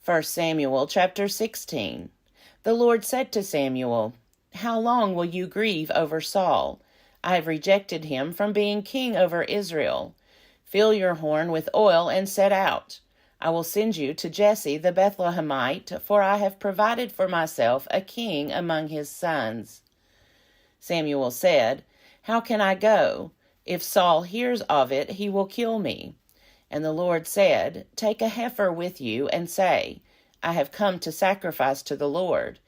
1 Samuel chapter 16. The Lord said to Samuel, "How long will you grieve over Saul? I have rejected him from being king over Israel. Fill your horn with oil and set out. I will send you to Jesse the Bethlehemite, for I have provided for myself a king among his sons." Samuel said, "How can I go? If Saul hears of it, he will kill me." And the Lord said, "Take a heifer with you and say, 'I have come to sacrifice to the Lord.'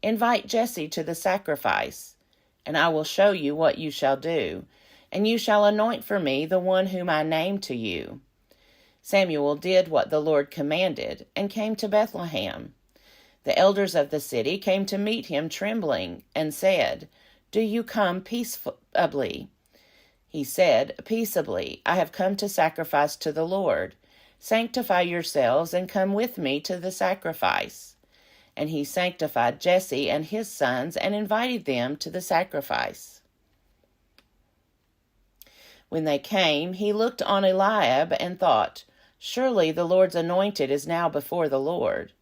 Invite Jesse to the sacrifice, and I will show you what you shall do, and you shall anoint for me the one whom I name to you." Samuel did what the Lord commanded and came to Bethlehem. The elders of the city came to meet him trembling and said, "Do you come peaceably?" He said, "Peaceably, I have come to sacrifice to the Lord. Sanctify yourselves and come with me to the sacrifice." And he sanctified Jesse and his sons and invited them to the sacrifice. When they came, he looked on Eliab and thought, "Surely the Lord's anointed is now before the Lord."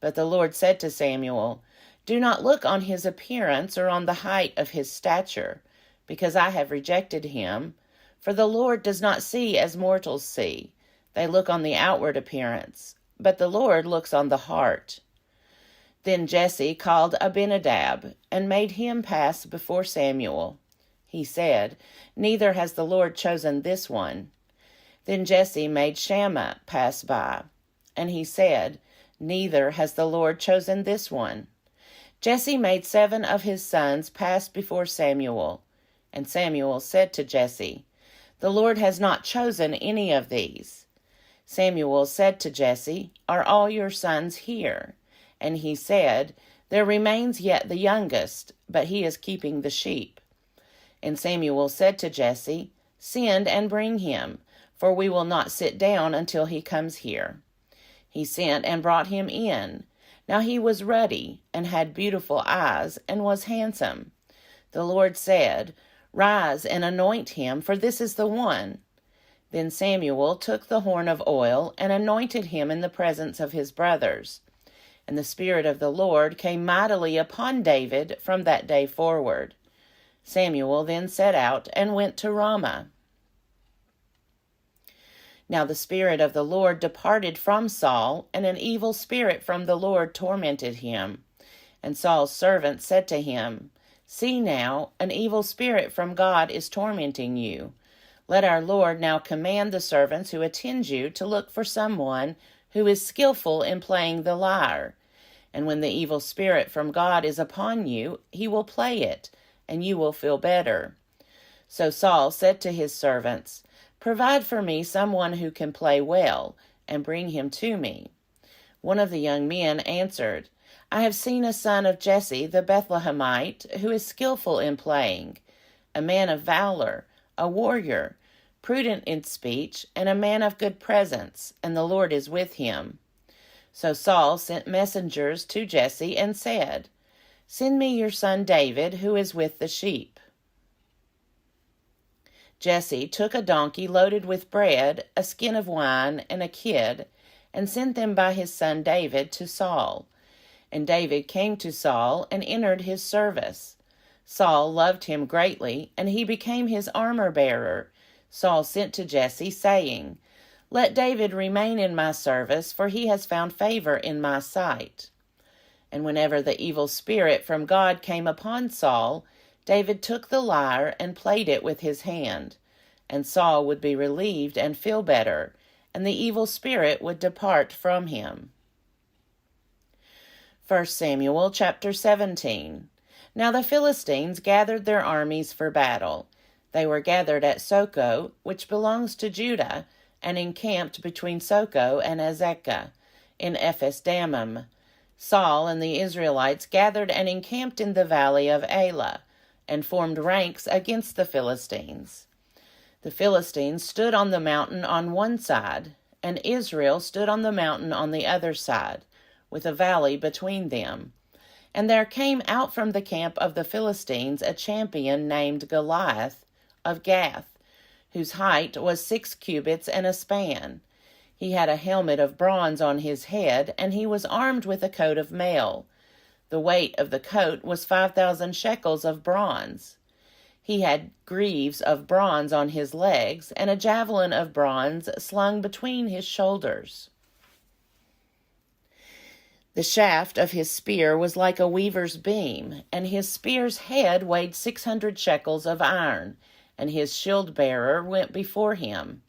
But the Lord said to Samuel, "Do not look on his appearance or on the height of his stature, because I have rejected him. For the Lord does not see as mortals see. They look on the outward appearance, but the Lord looks on the heart." Then Jesse called Abinadab and made him pass before Samuel. He said, "Neither has the Lord chosen this one." Then Jesse made Shammah pass by, and he said, "Neither has the Lord chosen this one." Jesse made 7 of his sons pass before Samuel. And Samuel said to Jesse, "The Lord has not chosen any of these." Samuel said to Jesse, "Are all your sons here?" And he said, "There remains yet the youngest, but he is keeping the sheep." And Samuel said to Jesse, "Send and bring him, for we will not sit down until he comes here." He sent and brought him in. Now he was ruddy and had beautiful eyes and was handsome. The Lord said, "Rise and anoint him, for this is the one." Then Samuel took the horn of oil and anointed him in the presence of his brothers. And the Spirit of the Lord came mightily upon David from that day forward. Samuel then set out and went to Ramah. Now the Spirit of the Lord departed from Saul, and an evil spirit from the Lord tormented him. And Saul's servant said to him, "See now, an evil spirit from God is tormenting you. Let our Lord now command the servants who attend you to look for someone who is skillful in playing the lyre. And when the evil spirit from God is upon you, he will play it, and you will feel better." So Saul said to his servants, "Provide for me someone who can play well, and bring him to me." One of the young men answered, "I have seen a son of Jesse the Bethlehemite, who is skillful in playing, a man of valor, a warrior, prudent in speech, and a man of good presence, and the Lord is with him." So Saul sent messengers to Jesse and said, "Send me your son David, who is with the sheep." Jesse took a donkey loaded with bread, a skin of wine, and a kid, and sent them by his son David to Saul. And David came to Saul and entered his service. Saul loved him greatly, and he became his armor-bearer. Saul sent to Jesse, saying, "Let David remain in my service, for he has found favor in my sight." And whenever the evil spirit from God came upon Saul, David took the lyre and played it with his hand, and Saul would be relieved and feel better, and the evil spirit would depart from him. 1 Samuel chapter 17. Now the Philistines gathered their armies for battle. They were gathered at Socoh, which belongs to Judah, and encamped between Socoh and Azekah, in Ephes-dammim. Saul and the Israelites gathered and encamped in the valley of Elah, and formed ranks against the Philistines. The Philistines stood on the mountain on one side, and Israel stood on the mountain on the other side, with a valley between them. And there came out from the camp of the Philistines a champion named Goliath of Gath, whose height was 6 cubits and a span. He had a helmet of bronze on his head, and he was armed with a coat of mail. The weight of the coat was 5,000 shekels of bronze. He had greaves of bronze on his legs, and a javelin of bronze slung between his shoulders. The shaft of his spear was like a weaver's beam, and his spear's head weighed 600 shekels of iron, and his shield-bearer went before him.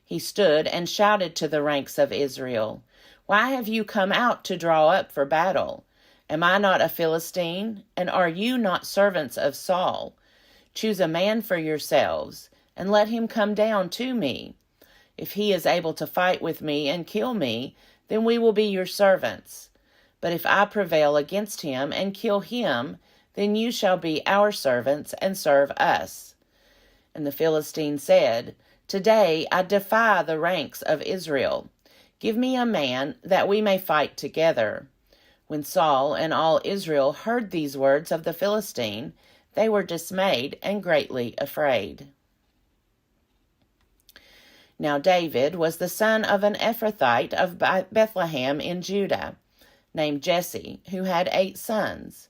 He stood and shouted to the ranks of Israel, "Why have you come out to draw up for battle? Am I not a Philistine, and are you not servants of Saul? Choose a man for yourselves, and let him come down to me. If he is able to fight with me and kill me, then we will be your servants. But if I prevail against him and kill him, then you shall be our servants and serve us." And the Philistine said, "Today I defy the ranks of Israel. Give me a man that we may fight together." When Saul and all Israel heard these words of the Philistine, they were dismayed and greatly afraid. Now David was the son of an Ephrathite of Bethlehem in Judah, named Jesse, who had 8 sons.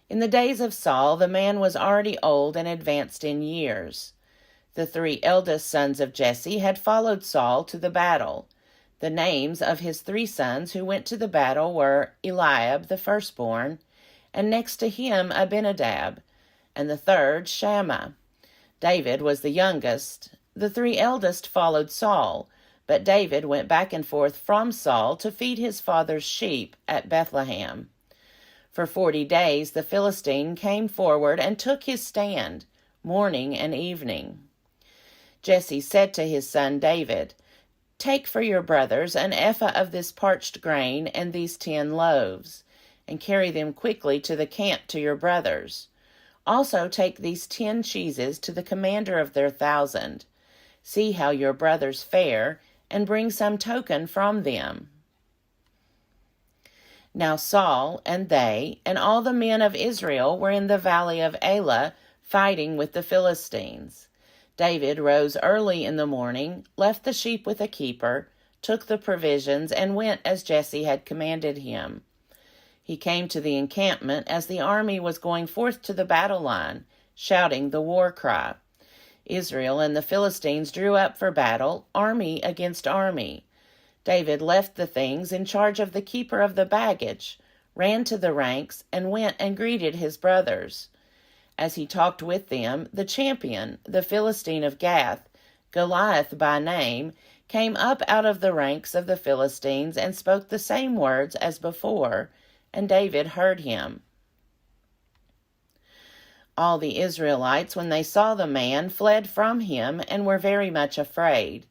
In the days of Saul, the man was already old and advanced in years. The 3 eldest sons of Jesse had followed Saul to the battle. The names of his 3 sons who went to the battle were Eliab, the firstborn, and next to him Abinadab, and the third Shammah. David was the youngest. The 3 eldest followed Saul, but David went back and forth from Saul to feed his father's sheep at Bethlehem. For 40 days the Philistine came forward and took his stand, morning and evening. Jesse said to his son David, "Take for your brothers an ephah of this parched grain and these 10 loaves, and carry them quickly to the camp to your brothers. Also take these 10 cheeses to the commander of their 1,000. See how your brothers fare, and bring some token from them." Now Saul and they and all the men of Israel were in the valley of Elah fighting with the Philistines. David rose early in the morning, left the sheep with a keeper, took the provisions, and went as Jesse had commanded him. He came to the encampment as the army was going forth to the battle line, shouting the war cry. Israel and the Philistines drew up for battle, army against army. David left the things in charge of the keeper of the baggage, ran to the ranks, and went and greeted his brothers. As he talked with them, the champion, the Philistine of Gath, Goliath by name, came up out of the ranks of the Philistines and spoke the same words as before, and David heard him. All the Israelites, when they saw the man, fled from him and were very much afraid.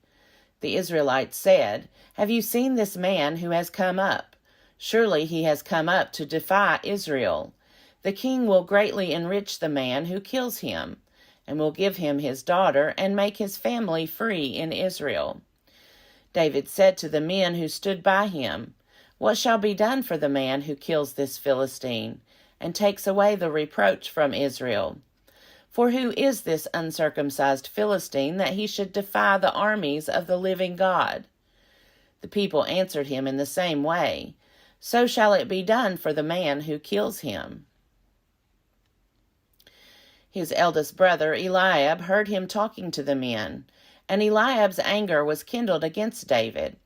The Israelites said, "Have you seen this man who has come up? Surely he has come up to defy Israel. The king will greatly enrich the man who kills him, and will give him his daughter and make his family free in Israel." David said to the men who stood by him, "What shall be done for the man who kills this Philistine, and takes away the reproach from Israel? For who is this uncircumcised Philistine that he should defy the armies of the living God?" The people answered him in the same way, "So shall it be done for the man who kills him." His eldest brother Eliab heard him talking to the men, and Eliab's anger was kindled against David.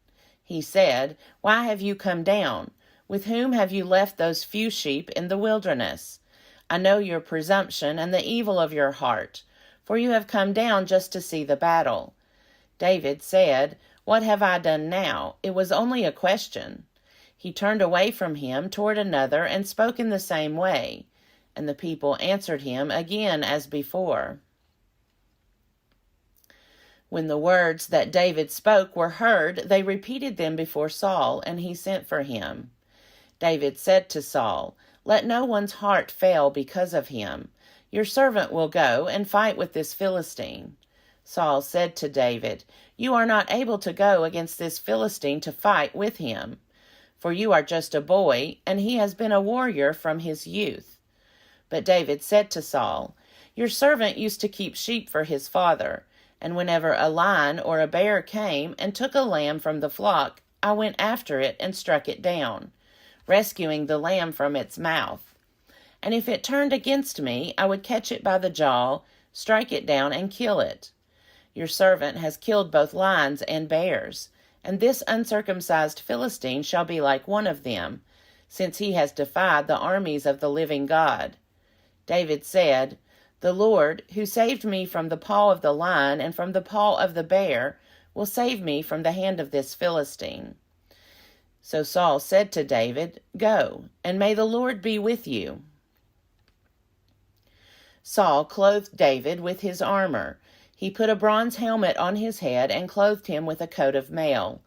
He said, "Why have you come down? With whom have you left those few sheep in the wilderness? I know your presumption and the evil of your heart, for you have come down just to see the battle." David said, "What have I done now? It was only a question." He turned away from him toward another and spoke in the same way, and the people answered him again as before. When the words that David spoke were heard, they repeated them before Saul, and he sent for him. David said to Saul, "Let no one's heart fail because of him. Your servant will go and fight with this Philistine." Saul said to David, "You are not able to go against this Philistine to fight with him, for you are just a boy, and he has been a warrior from his youth." But David said to Saul, "Your servant used to keep sheep for his father, And whenever a lion or a bear came and took a lamb from the flock, I went after it and struck it down, rescuing the lamb from its mouth. And if it turned against me, I would catch it by the jaw, strike it down, and kill it. Your servant has killed both lions and bears, and this uncircumcised Philistine shall be like one of them, since he has defied the armies of the living God. David said, The Lord, who saved me from the paw of the lion and from the paw of the bear, will save me from the hand of this Philistine. So Saul said to David, Go, and may the Lord be with you. Saul clothed David with his armor. He put a bronze helmet on his head and clothed him with a coat of mail.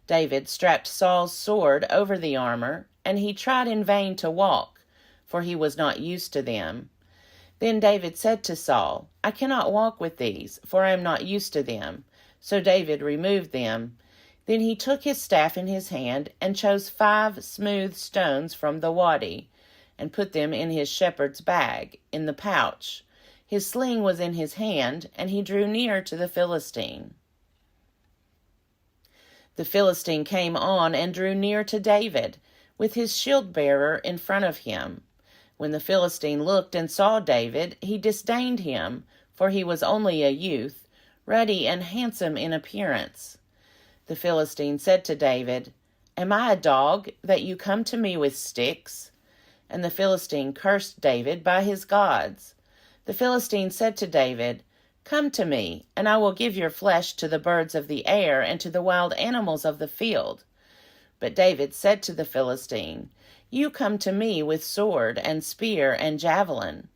David strapped Saul's sword over the armor, and he tried in vain to walk, for he was not used to them. Then David said to Saul, I cannot walk with these, for I am not used to them. So David removed them. Then he took his staff in his hand and chose 5 smooth stones from the wadi, and put them in his shepherd's bag, in the pouch. His sling was in his hand, and he drew near to the Philistine. The Philistine came on and drew near to David, with his shield-bearer in front of him. When the Philistine looked and saw David, he disdained him, for he was only a youth, ruddy and handsome in appearance. The Philistine said to David, Am I a dog, that you come to me with sticks? And the Philistine cursed David by his gods. The Philistine said to David, Come to me, and I will give your flesh to the birds of the air and to the wild animals of the field. But David said to the Philistine, You come to me with sword and spear and javelin,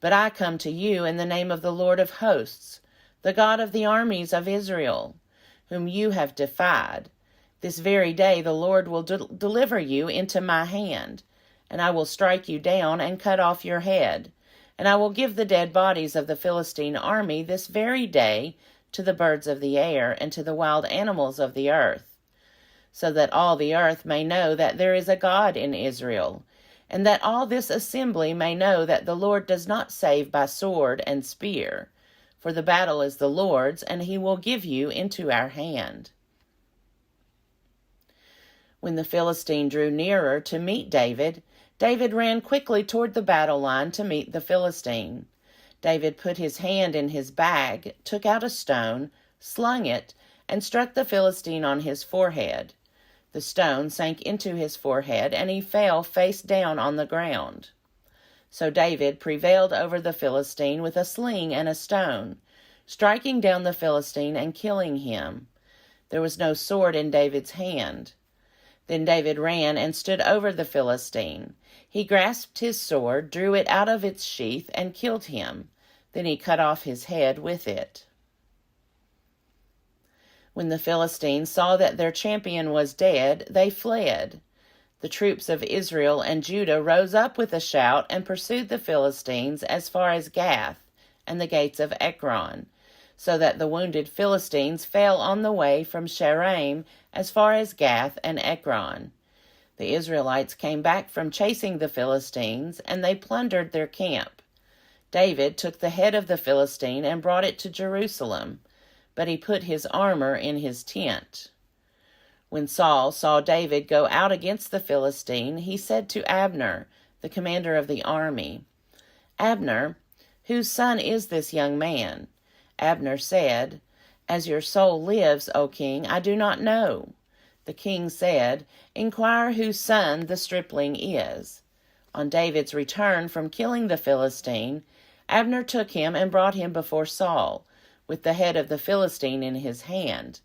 but I come to you in the name of the Lord of hosts, the God of the armies of Israel, whom you have defied. This very day the Lord will deliver you into my hand, and I will strike you down and cut off your head. And I will give the dead bodies of the Philistine army this very day to the birds of the air and to the wild animals of the earth, so that all the earth may know that there is a God in Israel, and that all this assembly may know that the Lord does not save by sword and spear, for the battle is the Lord's, and he will give you into our hand. When the Philistine drew nearer to meet David, David ran quickly toward the battle line to meet the Philistine. David put his hand in his bag, took out a stone, slung it, and struck the Philistine on his forehead. The stone sank into his forehead, and he fell face down on the ground. So David prevailed over the Philistine with a sling and a stone, striking down the Philistine and killing him. There was no sword in David's hand. Then David ran and stood over the Philistine. He grasped his sword, drew it out of its sheath, and killed him. Then he cut off his head with it. When the Philistines saw that their champion was dead, they fled. The troops of Israel and Judah rose up with a shout and pursued the Philistines as far as Gath and the gates of Ekron, so that the wounded Philistines fell on the way from Shaaraim as far as Gath and Ekron. The Israelites came back from chasing the Philistines, and they plundered their camp. David took the head of the Philistine and brought it to Jerusalem, but he put his armor in his tent. When Saul saw David go out against the Philistine, he said to Abner, the commander of the army, Abner, whose son is this young man? Abner said, As your soul lives, O king, I do not know. The king said, Inquire whose son the stripling is. On David's return from killing the Philistine, Abner took him and brought him before Saul, with the head of the Philistine in his hand.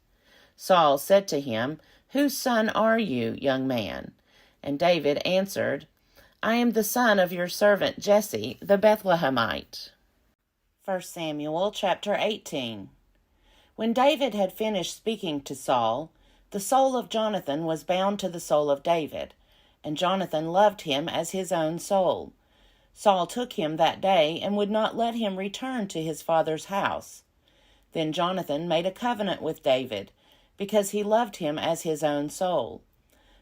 Saul said to him, Whose son are you, young man? And David answered, I am the son of your servant Jesse, the Bethlehemite. 1 Samuel chapter 18. When David had finished speaking to Saul, the soul of Jonathan was bound to the soul of David, and Jonathan loved him as his own soul. Saul took him that day and would not let him return to his father's house. Then Jonathan made a covenant with David, because he loved him as his own soul.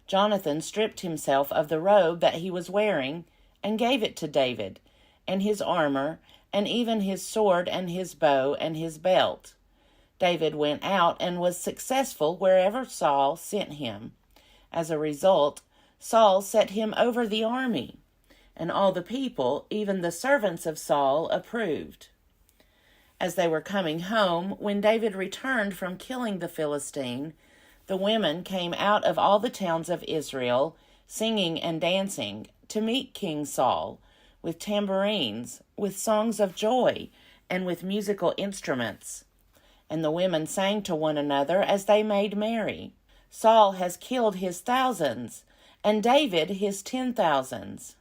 Jonathan stripped himself of the robe that he was wearing and gave it to David, and his armor, and even his sword and his bow and his belt. David went out and was successful wherever Saul sent him. As a result, Saul set him over the army, and all the people, even the servants of Saul, approved. As they were coming home, when David returned from killing the Philistine, the women came out of all the towns of Israel, singing and dancing, to meet King Saul, with tambourines, with songs of joy, and with musical instruments. And the women sang to one another as they made merry. Saul has killed his thousands, and David his 10,000s.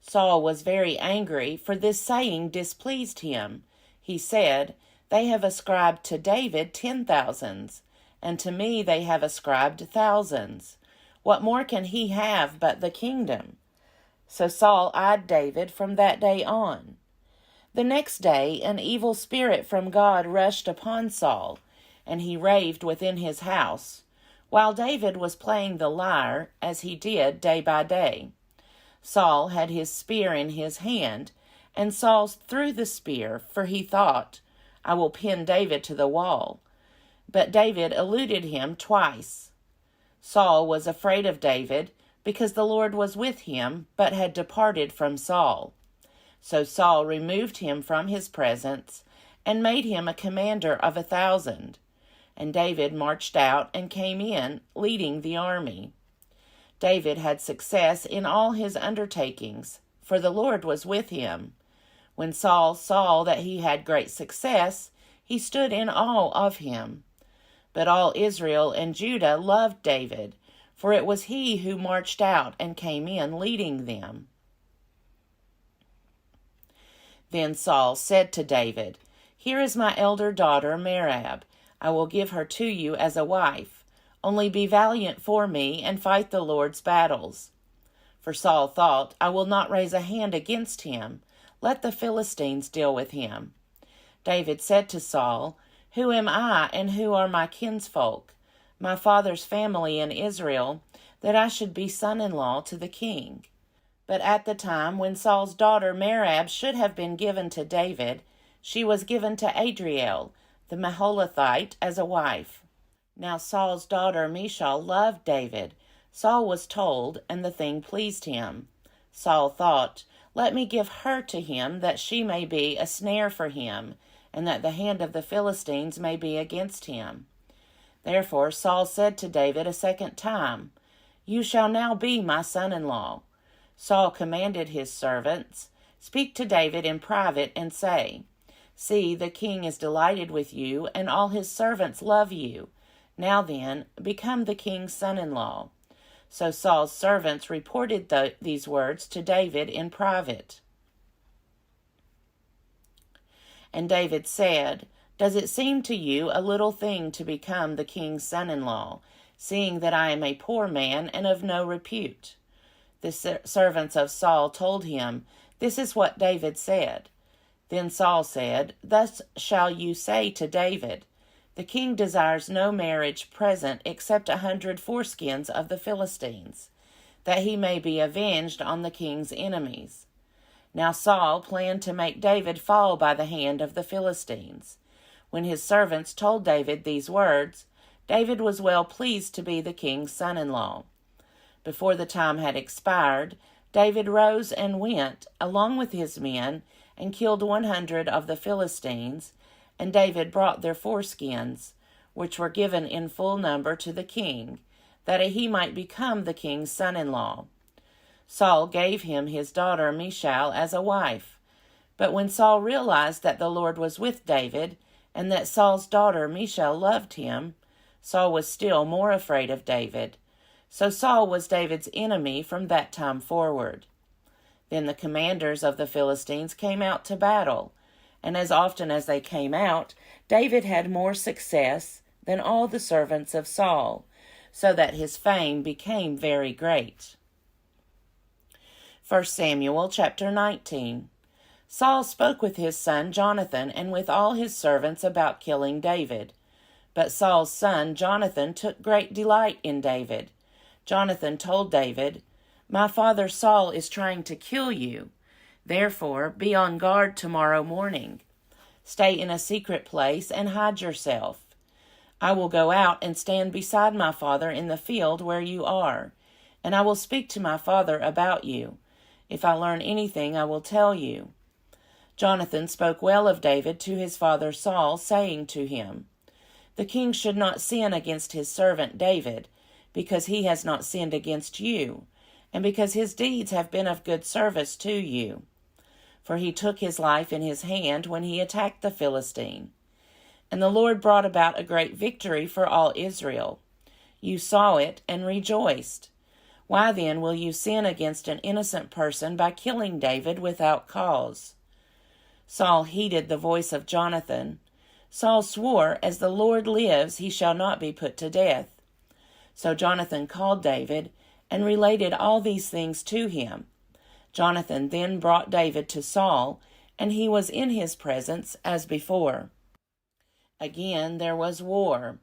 Saul was very angry, for this saying displeased him. He said, "They have ascribed to David 10,000s, and to me they have ascribed thousands. What more can he have but the kingdom?" So Saul eyed David from that day on. The next day an evil spirit from God rushed upon Saul, and he raved within his house, while David was playing the lyre, as he did day by day. Saul had his spear in his hand, and Saul threw the spear, for he thought, "I will pin David to the wall." But David eluded him twice. Saul was afraid of David, because the Lord was with him, but had departed from Saul. So Saul removed him from his presence, and made him a commander of 1,000. And David marched out and came in, leading the army. David had success in all his undertakings, for the Lord was with him. When Saul saw that he had great success, he stood in awe of him. But all Israel and Judah loved David, for it was he who marched out and came in, leading them. Then Saul said to David, "Here is my elder daughter Merab. I will give her to you as a wife. Only be valiant for me and fight the Lord's battles." For Saul thought, "I will not raise a hand against him. Let the Philistines deal with him." David said to Saul, "Who am I, and who are my kinsfolk, my father's family in Israel, that I should be son-in-law to the king?" But at the time when Saul's daughter Merab should have been given to David, she was given to Adriel, the Maholathite, as a wife. Now Saul's daughter Michal loved David. Saul was told, and the thing pleased him. Saul thought, "Let me give her to him, that she may be a snare for him, and that the hand of the Philistines may be against him." Therefore Saul said to David a second time, "You shall now be my son-in-law." Saul commanded his servants, "Speak to David in private and say, 'See, the king is delighted with you, and all his servants love you. Now then, become the king's son-in-law.'" So Saul's servants reported these words to David in private. And David said, "Does it seem to you a little thing to become the king's son-in-law, seeing that I am a poor man and of no repute?" The servants of Saul told him, "This is what David said." Then Saul said, "Thus shall you say to David, 'The king desires no marriage present except 100 foreskins of the Philistines, that he may be avenged on the king's enemies.'" Now Saul planned to make David fall by the hand of the Philistines. When his servants told David these words, David was well pleased to be the king's son-in-law. Before the time had expired, David rose and went, along with his men, and killed 100 of the Philistines, and David brought their foreskins, which were given in full number to the king, that he might become the king's son-in-law. Saul gave him his daughter Michal as a wife. But when Saul realized that the Lord was with David, and that Saul's daughter Michal loved him, Saul was still more afraid of David. So Saul was David's enemy from that time forward. Then the commanders of the Philistines came out to battle, and as often as they came out, David had more success than all the servants of Saul, so that his fame became very great. 1 Samuel chapter 19. Saul spoke with his son Jonathan and with all his servants about killing David. But Saul's son Jonathan took great delight in David. Jonathan told David, "My father Saul is trying to kill you. Therefore be on guard tomorrow morning." Stay in a secret place and hide yourself. I will go out and stand beside my father in the field where you are, and I will speak to my father about you. If I learn anything, I will tell you." Jonathan spoke well of David to his father Saul, saying to him, "The king should not sin against his servant David, because he has not sinned against you, and because his deeds have been of good service to you. For he took his life in his hand when he attacked the Philistine. And the Lord brought about a great victory for all Israel. You saw it and rejoiced. Why then will you sin against an innocent person by killing David without cause?" Saul heeded the voice of Jonathan. Saul swore, "As the Lord lives, he shall not be put to death." So Jonathan called David and related all these things to him. Jonathan then brought David to Saul, and he was in his presence as before. Again there was war,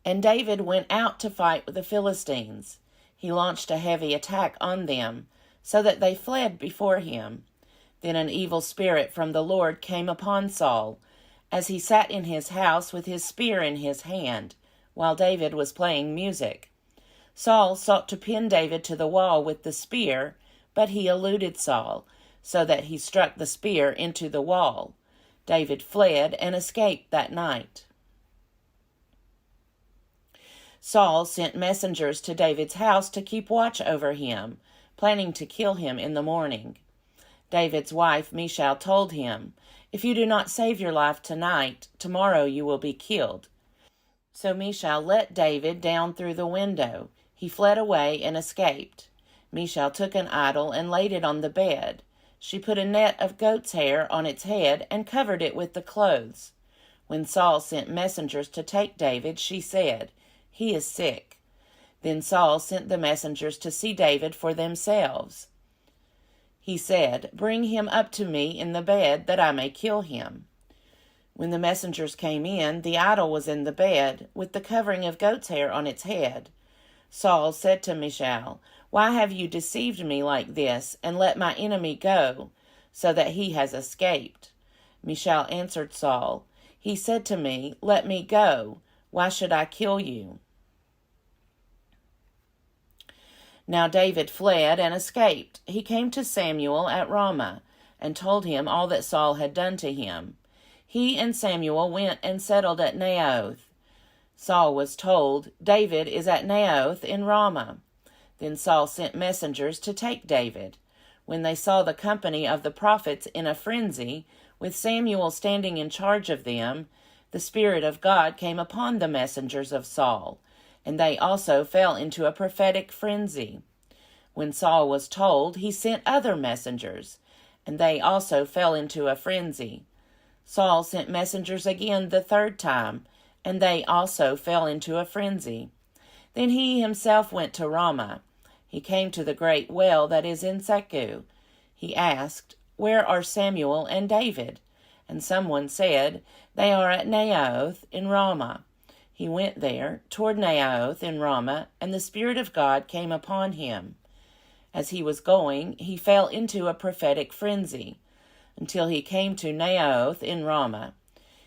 and David went out to fight with the Philistines. He launched a heavy attack on them, so that they fled before him. Then an evil spirit from the Lord came upon Saul, as he sat in his house with his spear in his hand, while David was playing music. Saul sought to pin David to the wall with the spear, but he eluded Saul, so that he struck the spear into the wall. David fled and escaped that night. Saul sent messengers to David's house to keep watch over him, planning to kill him in the morning. David's wife Michal told him, "If you do not save your life tonight, tomorrow you will be killed." So Michal let David down through the window. He fled away and escaped. Michal took an idol and laid it on the bed. She put a net of goat's hair on its head and covered it with the clothes. When Saul sent messengers to take David, she said, "He is sick." Then Saul sent the messengers to see David for themselves. He said, "Bring him up to me in the bed, that I may kill him." When the messengers came in, the idol was in the bed, with the covering of goat's hair on its head. Saul said to Michal, "Why have you deceived me like this, and let my enemy go, so that he has escaped?" Michal answered Saul, "He said to me, 'Let me go. Why should I kill you?'" Now David fled and escaped. He came to Samuel at Ramah, and told him all that Saul had done to him. He and Samuel went and settled at Naioth. Saul was told, "David is at Naioth in Ramah." Then Saul sent messengers to take David. When they saw the company of the prophets in a frenzy, with Samuel standing in charge of them, the Spirit of God came upon the messengers of Saul, and they also fell into a prophetic frenzy. When Saul was told, he sent other messengers, and they also fell into a frenzy. Saul sent messengers again the third time, and they also fell into a frenzy. Then he himself went to Ramah. He came to the great well that is in Secu. He asked, "Where are Samuel and David?" And someone said, "They are at Naioth in Ramah." He went there, toward Naioth in Ramah, and the Spirit of God came upon him. As he was going, he fell into a prophetic frenzy, until he came to Naioth in Ramah.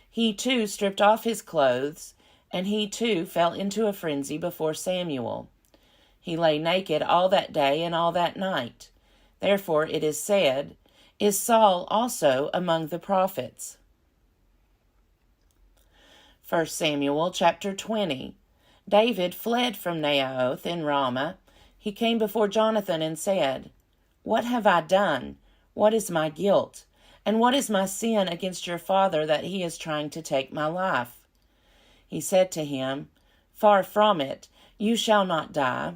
He too stripped off his clothes, and he too fell into a frenzy before Samuel. He lay naked all that day and all that night. Therefore it is said, "Is Saul also among the prophets?" 1 Samuel chapter 20. David fled from Naioth in Ramah. He came before Jonathan and said, "What have I done? What is my guilt? And what is my sin against your father that he is trying to take my life?" He said to him, "Far from it, you shall not die.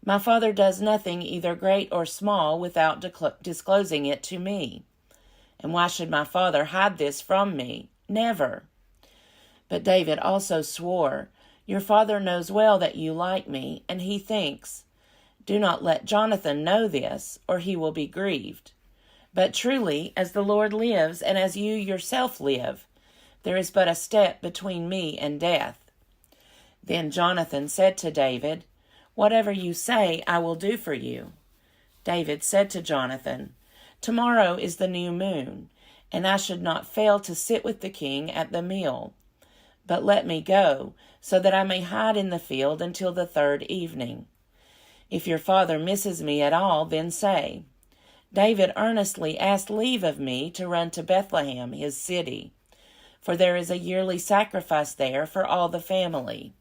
My father does nothing either great or small without disclosing it to me. And why should my father hide this from me? Never." But David also swore, "Your father knows well that you like me, and he thinks, 'Do not let Jonathan know this, or he will be grieved.' But truly, as the Lord lives, and as you yourself live, there is but a step between me and death." Then Jonathan said to David, "Whatever you say, I will do for you." David said to Jonathan, "Tomorrow is the new moon, and I should not fail to sit with the king at the meal. But let me go, so that I may hide in the field until the third evening. If your father misses me at all, then say, David earnestly asked leave of me to run to Bethlehem, his city, for there is a yearly sacrifice there for all the family.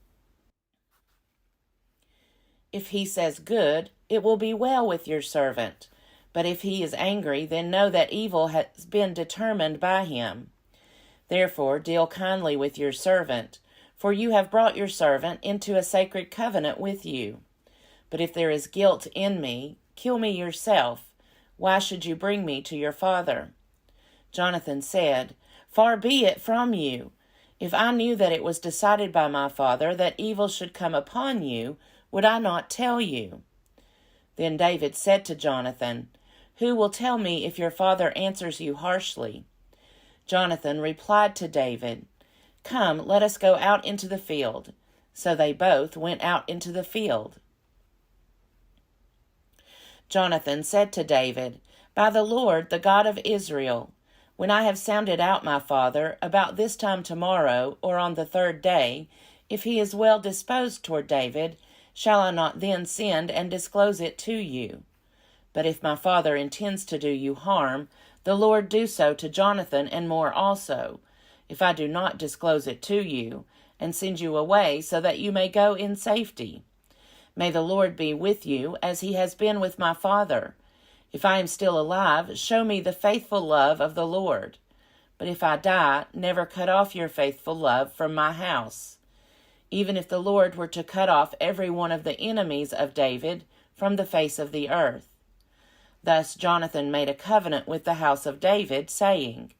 If he says good, it will be well with your servant. But if he is angry, then know that evil has been determined by him. Therefore deal kindly with your servant, for you have brought your servant into a sacred covenant with you. But if there is guilt in me, kill me yourself. Why should you bring me to your father? Jonathan said, Far be it from you. If I knew that it was decided by my father that evil should come upon you, would I not tell you? Then David said to Jonathan, Who will tell me if your father answers you harshly? Jonathan replied to David, Come, let us go out into the field. So they both went out into the field. Jonathan said to David, By the Lord, the God of Israel, when I have sounded out my father, about this time tomorrow, or on the third day, if he is well disposed toward David, shall I not then send and disclose it to you? But if my father intends to do you harm, the Lord do so to Jonathan and more also, if I do not disclose it to you, and send you away so that you may go in safety. May the Lord be with you, as he has been with my father. If I am still alive, show me the faithful love of the Lord. But if I die, never cut off your faithful love from my house. Even if the Lord were to cut off every one of the enemies of David from the face of the earth. Thus Jonathan made a covenant with the house of David, saying,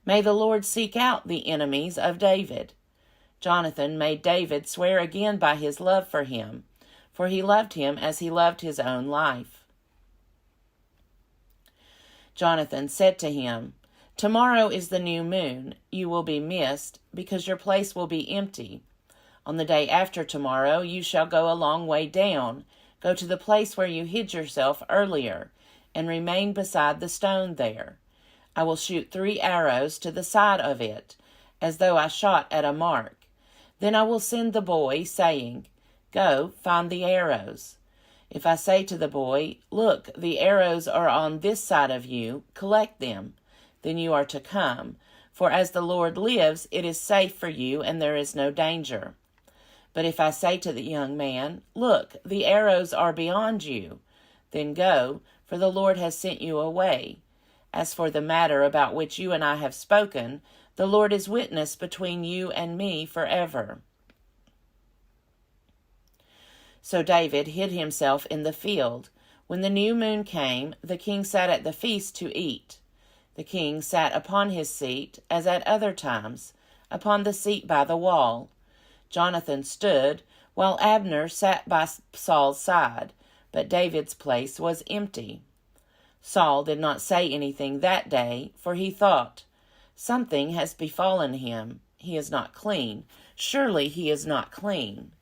May the Lord seek out the enemies of David. Jonathan made David swear again by his love for him, for he loved him as he loved his own life. Jonathan said to him, Tomorrow is the new moon. You will be missed, because your place will be empty. On the day after tomorrow you shall go a long way down, go to the place where you hid yourself earlier, and remain beside the stone there. I will shoot 3 arrows to the side of it, as though I shot at a mark. Then I will send the boy, saying, Go, find the arrows. If I say to the boy, Look, the arrows are on this side of you, collect them, then you are to come, for as the Lord lives, it is safe for you, and there is no danger. But if I say to the young man, Look, the arrows are beyond you, then go, for the Lord has sent you away. As for the matter about which you and I have spoken, the Lord is witness between you and me forever. So David hid himself in the field. When the new moon came, the king sat at the feast to eat. The king sat upon his seat, as at other times, upon the seat by the wall. Jonathan stood, while Abner sat by Saul's side, but David's place was empty. Saul did not say anything that day, for he thought, Something has befallen him. He is not clean. Surely he is not clean.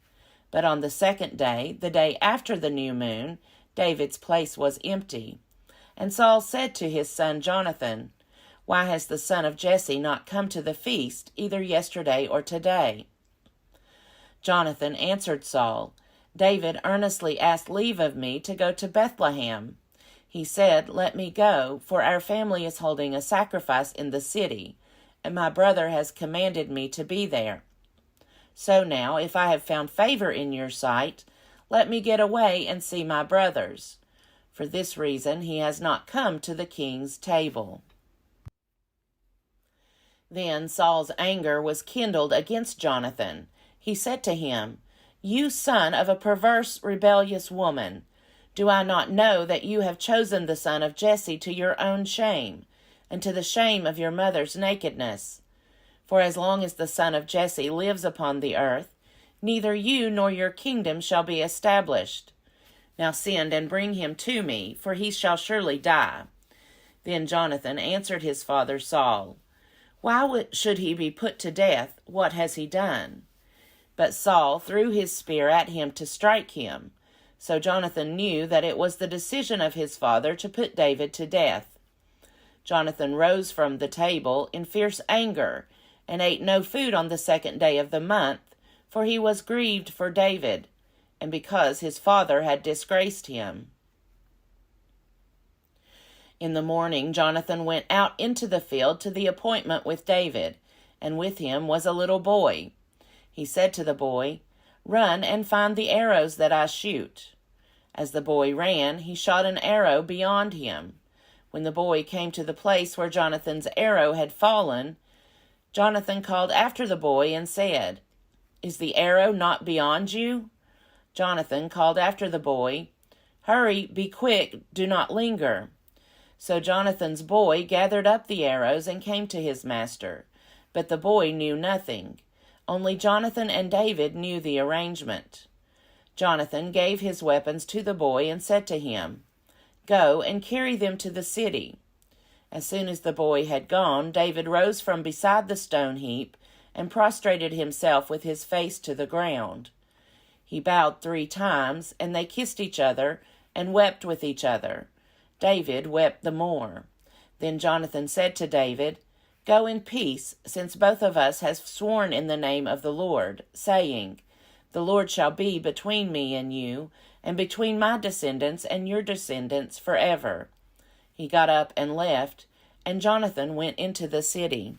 But on the second day, the day after the new moon, David's place was empty. And Saul said to his son Jonathan, Why has the son of Jesse not come to the feast, either yesterday or today? Jonathan answered Saul, David earnestly asked leave of me to go to Bethlehem. He said, Let me go, for our family is holding a sacrifice in the city, and my brother has commanded me to be there. So now, if I have found favor in your sight, let me get away and see my brothers. For this reason he has not come to the king's table. Then Saul's anger was kindled against Jonathan. He said to him, You son of a perverse, rebellious woman, do I not know that you have chosen the son of Jesse to your own shame, and to the shame of your mother's nakedness? For as long as the son of Jesse lives upon the earth, neither you nor your kingdom shall be established. Now send and bring him to me, for he shall surely die. Then Jonathan answered his father Saul, Why should he be put to death? What has he done? But Saul threw his spear at him to strike him. So Jonathan knew that it was the decision of his father to put David to death. Jonathan rose from the table in fierce anger, and ate no food on the 2nd day of the month, for he was grieved for David, and because his father had disgraced him. In the morning Jonathan went out into the field to the appointment with David, and with him was a little boy. He said to the boy, "Run and find the arrows that I shoot." As the boy ran, he shot an arrow beyond him. When the boy came to the place where Jonathan's arrow had fallen, Jonathan called after the boy and said, "Is the arrow not beyond you?" Jonathan called after the boy, "Hurry, be quick, do not linger." So Jonathan's boy gathered up the arrows and came to his master. But the boy knew nothing. Only Jonathan and David knew the arrangement. Jonathan gave his weapons to the boy and said to him, "Go and carry them to the city." As soon as the boy had gone, David rose from beside the stone heap and prostrated himself with his face to the ground. He bowed 3 times, and they kissed each other and wept with each other. David wept the more. Then Jonathan said to David, "Go in peace, since both of us have sworn in the name of the Lord, saying, 'The Lord shall be between me and you, and between my descendants and your descendants forever.'" He got up and left, and Jonathan went into the city.